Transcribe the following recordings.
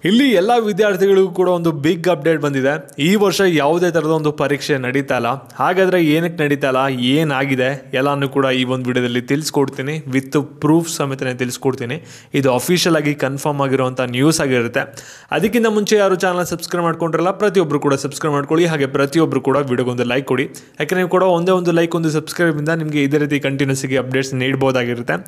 ಇಲ್ಲಿ ಎಲ್ಲ ವಿದ್ಯಾರ್ಥಿಗಳಿಗೂ ಕೂಡ ಒಂದು ಬಿಗ್ ಅಪ್ಡೇಟ್ ಬಂದಿದೆ. ಈ ವರ್ಷ ಯಾವುದೇ ಥರದ ಒಂದು ಪರೀಕ್ಷೆ ನಡೀತಾ ಇಲ್ಲ. ಹಾಗಾದರೆ ಏನಕ್ಕೆ ನಡೀತಾ ಇಲ್ಲ, ಏನಾಗಿದೆ ಎಲ್ಲನೂ ಕೂಡ ಈ ಒಂದು ವಿಡಿಯೋದಲ್ಲಿ ತಿಳಿಸ್ಕೊಡ್ತೀನಿ. ವಿತ್ ಪ್ರೂಫ್ ಸಮೇತನೇ ತಿಳಿಸ್ಕೊಡ್ತೀನಿ. ಇದು ಅಫಿಷಿಯಲ್ ಆಗಿ ಕನ್ಫರ್ಮ್ ಆಗಿರುವಂಥ ನ್ಯೂಸ್ ಆಗಿರುತ್ತೆ. ಅದಕ್ಕಿಂತ ಮುಂಚೆ ಯಾರು ಚಾನಲ್ ಸಬ್ಸ್ಕ್ರೈಬ್ ಮಾಡ್ಕೊಂಡ್ರಲ್ಲ, ಪ್ರತಿಯೊಬ್ಬರು ಕೂಡ ಸಬ್ಸ್ಕ್ರೈಬ್ ಮಾಡ್ಕೊಳ್ಳಿ. ಹಾಗೆ ಪ್ರತಿಯೊಬ್ಬರು ಕೂಡ ವಿಡಿಯೋಗೊಂದು ಲೈಕ್ ಕೊಡಿ. ಯಾಕಂದರೆ ನೀವು ಕೂಡ ಒಂದೇ ಒಂದು ಲೈಕ್, ಒಂದು ಸಬ್ಸ್ಕ್ರೈಬಿಂದ ನಿಮಗೆ ಇದೇ ರೀತಿ ಕಂಟಿನ್ಯೂಸ್ ಆಗಿ ಅಪ್ಡೇಟ್ಸ್ ನೀಡ್ಬೋದಾಗಿರುತ್ತೆ.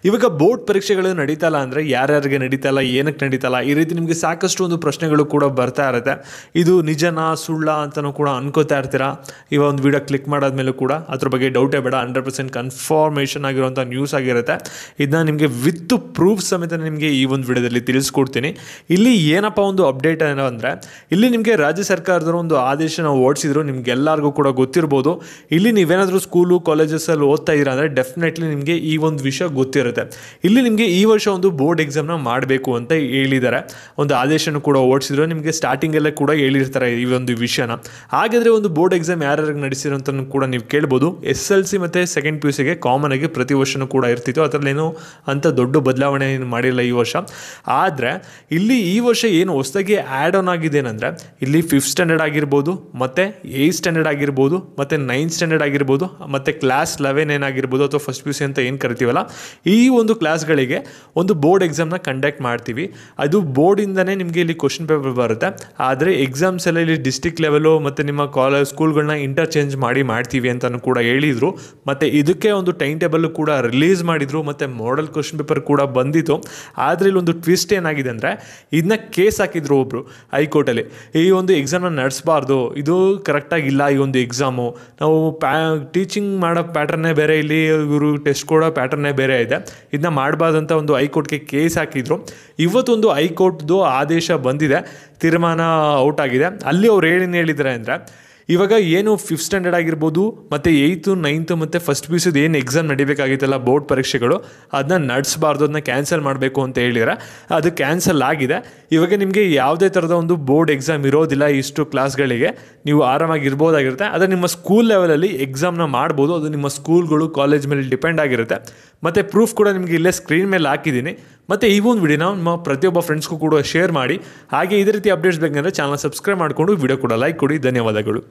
ಇವಾಗ ಬೋರ್ಡ್ ಪರೀಕ್ಷೆಗಳು ನಡೀತಾ ಇಲ್ಲ ಅಂದರೆ ಯಾರ್ಯಾರಿಗೆ ನಡೀತಾ ಇಲ್ಲ, ಏನಕ್ಕೆ ನಡೀತಾ ಇಲ್ಲ, ಈ ರೀತಿ ನಿಮಗೆ ಸಾಕಷ್ಟು ಒಂದು ಪ್ರಶ್ನೆಗಳು ಕೂಡ ಬರ್ತಾ ಇರುತ್ತೆ. ಇದು ನಿಜನಾ ಸುಳ್ಳ ಅಂತಲೂ ಕೂಡ ಅನ್ಕೋತಾ ಇರ್ತೀರಾ. ಈ ಒಂದು ವಿಡಿಯೋ ಕ್ಲಿಕ್ ಮಾಡಾದ್ಮೇಲೂ ಕೂಡ ಅದ್ರ ಬಗ್ಗೆ ಡೌಟೇ ಬೇಡ, 100% ಕನ್ಫರ್ಮೇಷನ್ ಆಗಿರುವಂಥ ನ್ಯೂಸ್ ಆಗಿರುತ್ತೆ. ಇದನ್ನ ನಿಮಗೆ ವಿತ್ ಪ್ರೂಫ್ ಸಮೇತ ನಿಮಗೆ ಈ ಒಂದು ವಿಡಿಯೋದಲ್ಲಿ ತಿಳಿಸ್ಕೊಡ್ತೀನಿ. ಇಲ್ಲಿ ಏನಪ್ಪ ಒಂದು ಅಪ್ಡೇಟ್ ಏನೋ ಅಂದರೆ, ಇಲ್ಲಿ ನಿಮಗೆ ರಾಜ್ಯ ಸರ್ಕಾರದವರು ಒಂದು ಆದೇಶನ ಹೊರಡಿಸಿದ್ರು. ನಿಮ್ಗೆಲ್ಲರಿಗೂ ಕೂಡ ಗೊತ್ತಿರ್ಬೋದು. ಇಲ್ಲಿ ನೀವೇನಾದರೂ ಸ್ಕೂಲು ಕಾಲೇಜಸಲ್ಲಿ ಓದ್ತಾ ಇದ್ದೀರಾ ಅಂದರೆ ಡೆಫಿನೆಟ್ಲಿ ನಿಮಗೆ ಈ ಒಂದು ವಿಷಯ ಗೊತ್ತಿರುತ್ತೆ. ಇಲ್ಲಿ ನಿಮಗೆ ಈ ವರ್ಷ ಒಂದು ಬೋರ್ಡ್ ಎಕ್ಸಾಮ್ನ ಮಾಡಬೇಕು ಅಂತ ಹೇಳಿದ್ದಾರೆ. ಒಂದು ಆದೇಶನೂ ಕೂಡ ಓಡಿಸಿದ್ರು. ನಿಮಗೆ ಸ್ಟಾರ್ಟಿಂಗಲ್ಲೇ ಕೂಡ ಹೇಳಿರ್ತಾರೆ ಈ ಒಂದು ವಿಷಯನ. ಹಾಗಾದರೆ ಒಂದು ಬೋರ್ಡ್ ಎಕ್ಸಾಮ್ ಯಾರ್ಯಾರಿಗೆ ನಡೆಸಿರೋ ಅಂತ ಕೂಡ ನೀವು ಕೇಳ್ಬೋದು. SLC ಮತ್ತು ಸೆಕೆಂಡ್ PUCಗೆ ಕಾಮನ್ ಆಗಿ ಪ್ರತಿ ವರ್ಷವೂ ಕೂಡ ಇರ್ತಿತ್ತು. ಅದರಲ್ಲೇನು ಅಂತ ದೊಡ್ಡ ಬದಲಾವಣೆ ಏನು ಮಾಡಿಲ್ಲ ಈ ವರ್ಷ. ಆದರೆ ಇಲ್ಲಿ ಈ ವರ್ಷ ಏನು ಹೊಸದಾಗಿ ಆ್ಯಡ್ ಆನ್ ಆಗಿದೆ ಏನಂದರೆ, ಇಲ್ಲಿ 5th ಸ್ಟ್ಯಾಂಡರ್ಡ್ ಆಗಿರ್ಬೋದು, ಮತ್ತು 8th ಸ್ಟ್ಯಾಂಡರ್ಡ್ ಆಗಿರ್ಬೋದು, ಮತ್ತು 9th ಸ್ಟ್ಯಾಂಡರ್ಡ್ ಆಗಿರ್ಬೋದು, ಮತ್ತು ಕ್ಲಾಸ್ 11 ಏನಾಗಿರ್ಬೋದು ಅಥವಾ ಫಸ್ಟ್ PUC ಅಂತ ಏನು ಕರಿತೀವಲ್ಲ, ಈ ಒಂದು ಕ್ಲಾಸ್ಗಳಿಗೆ ಒಂದು ಬೋರ್ಡ್ ಎಕ್ಸಾಮ್ನ ಕಂಡಕ್ಟ್ ಮಾಡ್ತೀವಿ. ಅದು ಬೋರ್ಡಿಂದನೇ ನಿಮಗೆ ಇಲ್ಲಿ ಕ್ವಶನ್ ಪೇಪರ್ ಬರುತ್ತೆ. ಆದರೆ ಎಕ್ಸಾಮ್ಸ್ ಎಲ್ಲ ಇಲ್ಲಿ ಡಿಸ್ಟ್ರಿಕ್ಟ್ ಲೆವೆಲು ಮತ್ತು ನಿಮ್ಮ ಸ್ಕೂಲ್ಗಳನ್ನ ಇಂಟರ್ಚೇಂಜ್ ಮಾಡ್ತೀವಿ ಅಂತಲೂ ಕೂಡ ಹೇಳಿದರು. ಮತ್ತು ಇದಕ್ಕೆ ಒಂದು ಟೈಮ್ ಟೇಬಲ್ ಕೂಡ ರಿಲೀಸ್ ಮಾಡಿದರು, ಮತ್ತು ಮಾಡೆಲ್ ಕ್ವಶನ್ ಪೇಪರ್ ಕೂಡ ಬಂದಿತ್ತು. ಆದರೆ ಇಲ್ಲೊಂದು ಟ್ವಿಸ್ಟ್ ಏನಾಗಿದೆ ಅಂದರೆ, ಇದನ್ನ ಕೇಸ್ ಹಾಕಿದ್ರು ಒಬ್ಬರು ಹೈಕೋರ್ಟಲ್ಲಿ. ಈ ಒಂದು ಎಕ್ಸಾಮ್ನ ನಡೆಸಬಾರ್ದು, ಇದು ಕರೆಕ್ಟಾಗಿಲ್ಲ ಈ ಒಂದು ಎಕ್ಸಾಮು, ನಾವು ಟೀಚಿಂಗ್ ಮಾಡೋ ಪ್ಯಾಟರ್ನೇ ಬೇರೆ, ಇಲ್ಲಿ ಇವರು ಟೆಸ್ಟ್ ಕೊಡೋ ಪ್ಯಾಟರ್ನೇ ಬೇರೆ ಇದೆ, ಇದನ್ನ ಮಾಡಬಾರ್ದಂತ ಒಂದು ಹೈಕೋರ್ಟ್ಗೆ ಕೇಸ್ ಹಾಕಿದ್ರು. ಇವತ್ತೊಂದು ಹೈಕೋರ್ಟ್ದು ಆದೇಶ ಬಂದಿದೆ, ತೀರ್ಮಾನ ಔಟ್ ಆಗಿದೆ. ಅಲ್ಲಿ ಅವ್ರು ಏನು ಹೇಳಿದ್ದಾರೆ ಅಂದರೆ, ಇವಾಗ ಏನು 5th ಸ್ಟ್ಯಾಂಡರ್ಡ್ ಆಗಿರ್ಬೋದು, ಮತ್ತು 8th 9th ಮತ್ತು ಫಸ್ಟ್ PUC ಏನು ಎಕ್ಸಾಮ್ ನಡಿಬೇಕಾಗಿತ್ತಲ್ಲ ಬೋರ್ಡ್ ಪರೀಕ್ಷೆಗಳು, ಅದನ್ನ ನಡೆಸಬಾರ್ದು, ಅದನ್ನ ಕ್ಯಾನ್ಸಲ್ ಮಾಡಬೇಕು ಅಂತ ಹೇಳಿದರೆ ಅದು ಕ್ಯಾನ್ಸಲ್ ಆಗಿದೆ. ಇವಾಗ ನಿಮಗೆ ಯಾವುದೇ ಥರದ ಒಂದು ಬೋರ್ಡ್ ಎಕ್ಸಾಮ್ ಇರೋದಿಲ್ಲ. ಇಷ್ಟು ಕ್ಲಾಸ್ಗಳಿಗೆ ನೀವು ಆರಾಮಾಗಿ ಇರ್ಬೋದಾಗಿರುತ್ತೆ. ಆದರೆ ನಿಮ್ಮ ಸ್ಕೂಲ್ ಲೆವೆಲಲ್ಲಿ ಎಕ್ಸಾಮ್ನ ಮಾಡ್ಬೋದು. ಅದು ನಿಮ್ಮ ಸ್ಕೂಲ್ಗಳು ಕಾಲೇಜ್ ಮೇಲೆ ಡಿಪೆಂಡ್ ಆಗಿರುತ್ತೆ. ಮತ್ತು ಪ್ರೂಫ್ ಕೂಡ ನಿಮಗೆ ಇಲ್ಲೇ ಸ್ಕ್ರೀನ್ ಮೇಲೆ ಹಾಕಿದ್ದೀನಿ. ಮತ್ತು ಈ ಒಂದು ವಿಡಿಯೋನ ನಿಮ್ಮ ಪ್ರತಿಯೊಬ್ಬ ಫ್ರೆಂಡ್ಸ್ಗೂ ಕೂಡ ಶೇರ್ ಮಾಡಿ. ಹಾಗೆ ಇದೇ ರೀತಿ ಅಪ್ಡೇಟ್ಸ್ ಬೇಕಂದರೆ ಚಾನಲ್ ಸಬ್ಸ್ಕ್ರೈಬ್ ಮಾಡಿಕೊಂಡು ವಿಡಿಯೋ ಕೂಡ ಲೈಕ್ ಕೊಡಿ. ಧನ್ಯವಾದಗಳು.